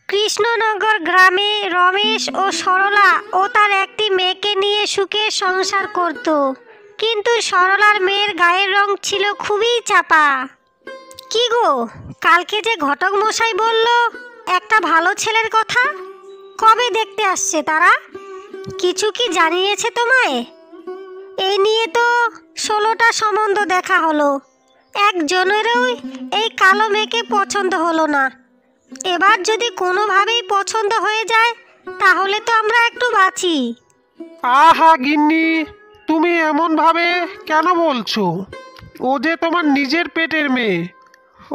কৃষ্ণনগর গ্রামে রমেশ ও সরলা ও তার একটি মেয়েকে নিয়ে সুখে সংসার করত, কিন্তু সরলার মেয়ের গায়ের রং ছিল খুবই চাপা। কি গো, কালকে যে ঘটক মশাই বলল একটা ভালো ছেলের কথা, কবে দেখতে আসছে তারা? কিছু কি জানিয়েছে তোমায়? এই নিয়ে তো 16টা সম্বন্ধ দেখা হলো, একজনেরও এই কালো মেয়েকে পছন্দ হলো না। এবার যদি কোনোভাবেই পছন্দ হয়ে যায় তাহলে তো আমরা একটু বাঁচি। আহা গিন্নি, তুমি এমন ভাবে কেন বলছো? ও যে তোমার নিজের পেটের মেয়ে,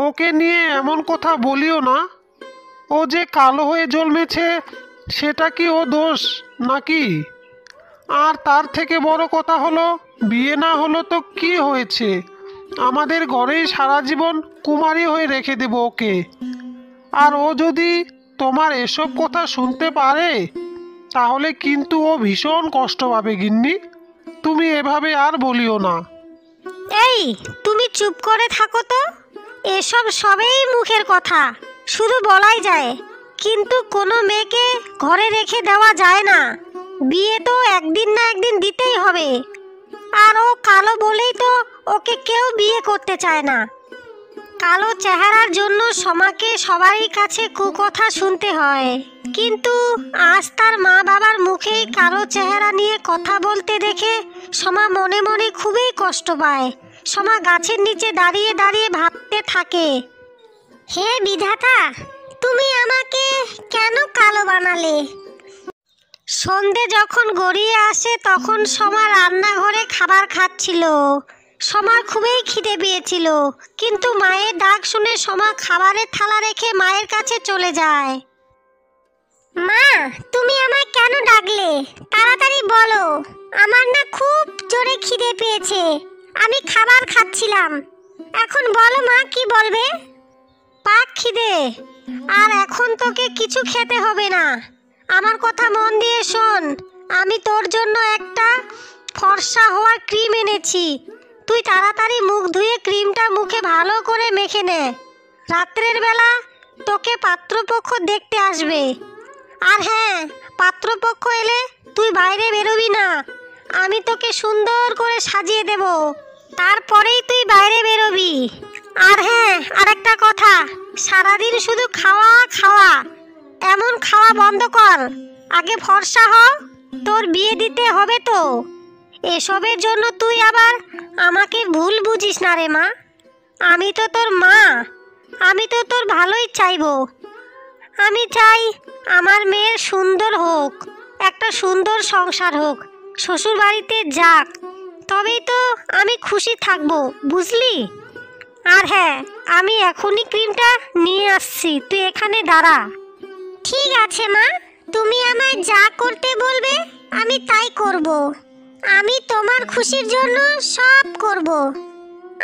ওকে নিয়ে এমন কথা বলিও না। ও যে কালো হয়ে জন্মেছে সেটা কি ও দোষ নাকি? আর তার থেকে বড় কথা হলো, বিয়ে না হলো তো কি হয়েছে, আমাদের ঘরেই সারা জীবন কুমারী হয়ে রেখে দেব ওকে। আর ও যদি তোমার এসব কথা শুনতে পারে তাহলে কিন্তু ও ভীষণ কষ্ট পাবে গিন্নি। তুমি এভাবে আর বলিও না। এই, তুমি চুপ করে থাকো তো। এসব সবেই মুখের কথা, শুধু বলাই যায়, কিন্তু কোনো মেয়েকে ঘরে রেখে দেওয়া যায় না। বিয়ে তো একদিন না একদিন দিতেই হবে। আর ও কালো বলেই তো ওকে কেউ বিয়ে করতে চায় না। কালো চেহারার জন্য সমাকে সবারই কাছে কুকথা শুনতে হয়, কিন্তু আজ তার মা বাবার মুখেই কালো চেহারা নিয়ে কথা বলতে দেখে সমা মনে মনে খুবই কষ্ট পায়। সমা গাছের নিচে দাঁড়িয়ে দাঁড়িয়ে ভাবতে থাকে, হে বিধাতা, তুমি আমাকে কেন কালো বানালে? সন্ধে যখন গড়িয়ে আসে তখন সমা রান্নাঘরে খাবার খাচ্ছিল। সমার খুবই খিদে পেয়েছিল, কিন্তু মায়ের ডাক শুনে সমা খাবারের থালা রেখে মায়ের কাছে চলে যায়। মা, তুমি আমায় কেন ডাকলে? তাড়াতাড়ি বলো, আমার না খুব জোরে খিদে পেয়েছে, আমি খাবার খাচ্ছিলাম। এখন বলো মা, কি বলবে? পাক খিদে, আর এখন তোকে কিছু খেতে হবে না। আমার কথা মন দিয়ে শোন, আমি তোর জন্য একটা ফর্সা হওয়ার ক্রিম এনেছি। তুই তাড়াতাড়ি মুখ ধুয়ে ক্রিমটা মুখে ভালো করে মেখে নে। রাত্রের বেলা তোকে পাত্রপক্ষ দেখতে আসবে। আর হ্যাঁ, পাত্রপক্ষ এলে তুই বাইরে বেরোবি না, আমি তোকে সুন্দর করে সাজিয়ে দেব, তারপরেই তুই বাইরে বেরোবি। আর হ্যাঁ, আরেকটা কথা, সারাদিন শুধু খাওয়া খাওয়া, এমন খাওয়া বন্ধ কর। আগে ফর্সা হ, তোর বিয়ে দিতে হবে তো। এসবের জন্য তুই আবার আমাকে ভুল বুঝিস না রে মা। আমি তো তোর মা, আমি তো তোর ভালোই চাইবো। আমি চাই আমার মেয়ের সুন্দর হোক, একটা সুন্দর সংসার হোক, শ্বশুর বাড়িতে যাক, তবেই তো আমি খুশি থাকবো, বুঝলি? আর হ্যাঁ, আমি এখনই ক্রিমটা নিয়ে আসছি, তুই এখানে দাঁড়া। ঠিক আছে মা, তুমি আমায় যা করতে বলবে আমি তাই করব। আমি তোমার খুশির জন্য সব করব।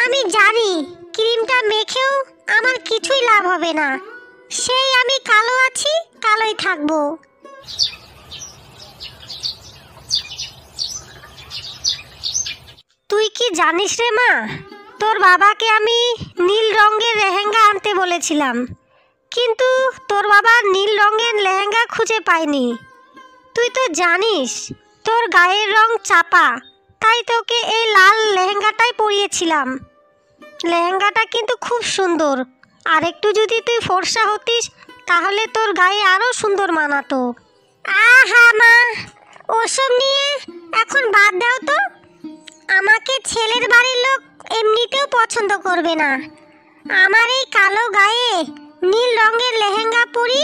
আমি জানি ক্রিমটা মেখেও আমার কিছুই লাভ হবে না, সেই আমি কালো আছি, কালোই থাকবো। তুই কি জানিস রে মা, তোর বাবাকে আমি নীল রঙের লেহেঙ্গা আনতে বলেছিলাম, কিন্তু তোর বাবা নীল রঙের লেহেঙ্গা খুঁজে পায়নি। তুই তো জানিস তোর গায়ের রং চাপা, তাই তোকে এই লাল লেহেঙ্গাটাই পরিয়েছিলাম। লেহেঙ্গাটা কিন্তু খুব সুন্দর, আর একটু যদি তুই ফর্সা হতিস তাহলে তোর গায়ে আরো সুন্দর মানাতো। আহা মা, ওসব নিয়ে এখন বাদ দাও তো। আমাকে ছেলের বাড়ির লোক এমনিতেও পছন্দ করবে না। আমার এই কালো গায়ে নীল রঙের লেহেঙ্গা পরি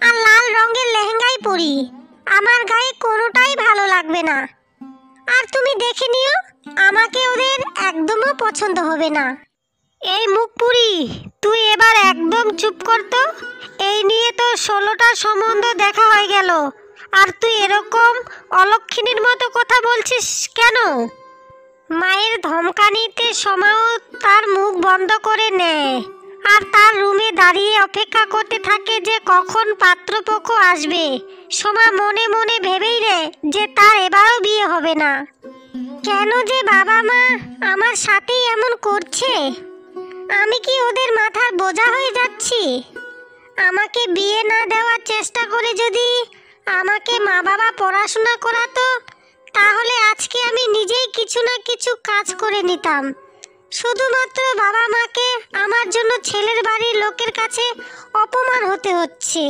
আর লাল রঙের লেহেঙ্গাই পরি, আমার গায়ে কোনোটাই ভালো লাগবে না। আর তুমি দেখে নিও, আমাকে ওদের একদমও পছন্দ হবে না। এই মুখপুরি, তুই এবার একদম চুপ কর তো। এই নিয়ে তো 16টা সম্বন্ধ দেখা হয়ে গেল, আর তুই এরকম অলক্ষিণীর মতো কথা বলছিস কেন? মায়ের ধমকানিতে সোমাও তার মুখ বন্ধ করে নেয় আর তার রুমে দাঁড়িয়ে অপেক্ষা করতে থাকে যে কখন পাত্রপক্ষ আসবে। সোমা মনে মনে ভেবেই নেয় যে তার এবারও বিয়ে হবে না। কেন যে বাবা মা আমার সাথেই এমন করছে? আমি কি ওদের মাথার বোঝা হয়ে যাচ্ছি? আমাকে বিয়ে না দেওয়ার চেষ্টা করে যদি আমাকে মা বাবা পড়াশোনা করাতো, তাহলে আজকে আমি নিজেই কিছু না কিছু কাজ করে নিতাম। শুধুমাত্র বাবা মাকে আমার জন্য ছেলের বাড়ির লোকের কাছে অপমান হতে হচ্ছে।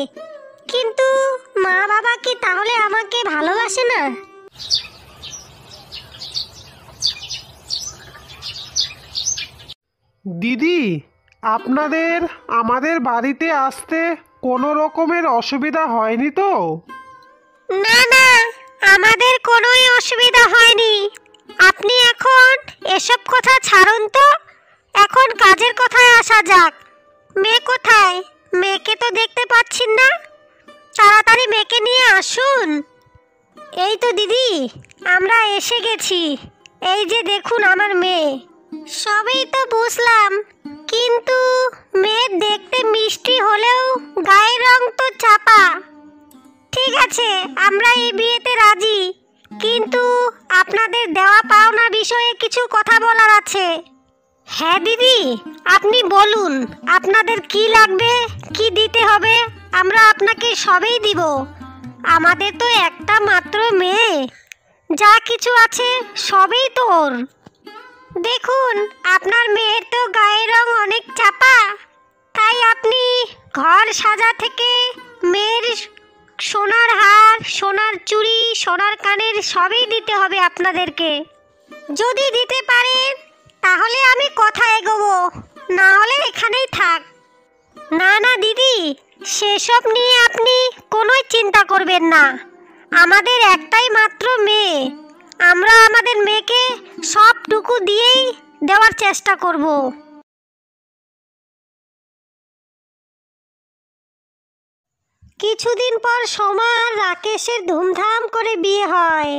কিন্তু মা বাবা কি তাহলে আমাকে ভালোবাসে না? দিদি, আপনাদের আমাদের বাড়িতে আসতে কোনো রকমের অসুবিধা হয়নি তো? না না, আমাদের কোনোই অসুবিধা হয়নি। আপনি এখন এসব কথা ছাড়ুন তো, এখন কাজের কথায় আসা যাক। মেয়ে কোথায়? মেয়েকে তো দেখতে পাচ্ছেন না। তাড়াতাড়ি মেয়েকে নিয়ে আসুন। এই তো দিদি, আমরা এসে গেছি। এই যে দেখুন আমার মেয়ে। সবই তো বুঝলাম, কিন্তু মেয়ে দেখতে মিষ্টি হলেও গায়ের রং তো চাপা। ঠিক আছে, আমরা এই বিয়েতে রাজি, কিন্তু আপনাদের দেওয়া পাওনা বিষয়ে কিছু কথা বলার আছে। হ্যাঁ দিদি, আপনি বলুন আপনাদের কি লাগবে, কি দিতে হবে। আমরা আপনাকে সবই দিব। আমাদের তো একটা মাত্র মেয়ে, যা কিছু আছে সবই তোর। দেখুন, আপনার মেয়ের তো গায়ের রং অনেক চাপা, তাই আপনি ঘর সাজা থেকে মেয়ের সোনার হার, সোনার চুড়ি, সোনার কানের সবই দিতে হবে আপনাদেরকে। যদি দিতে পারেন তাহলে আমি কথা এগোবো, না হলে এখানেই থাক। না না দিদি, সেসব নিয়ে আপনি কোনোই চিন্তা করবেন না। আমাদের একটাই মাত্র মেয়ে, আমরা আমাদের মেয়েকে সবটুকু দিয়েই দেওয়ার চেষ্টা করব। কিছুদিন পর সোমা আর রাকেশের ধুমধাম করে বিয়ে হয়।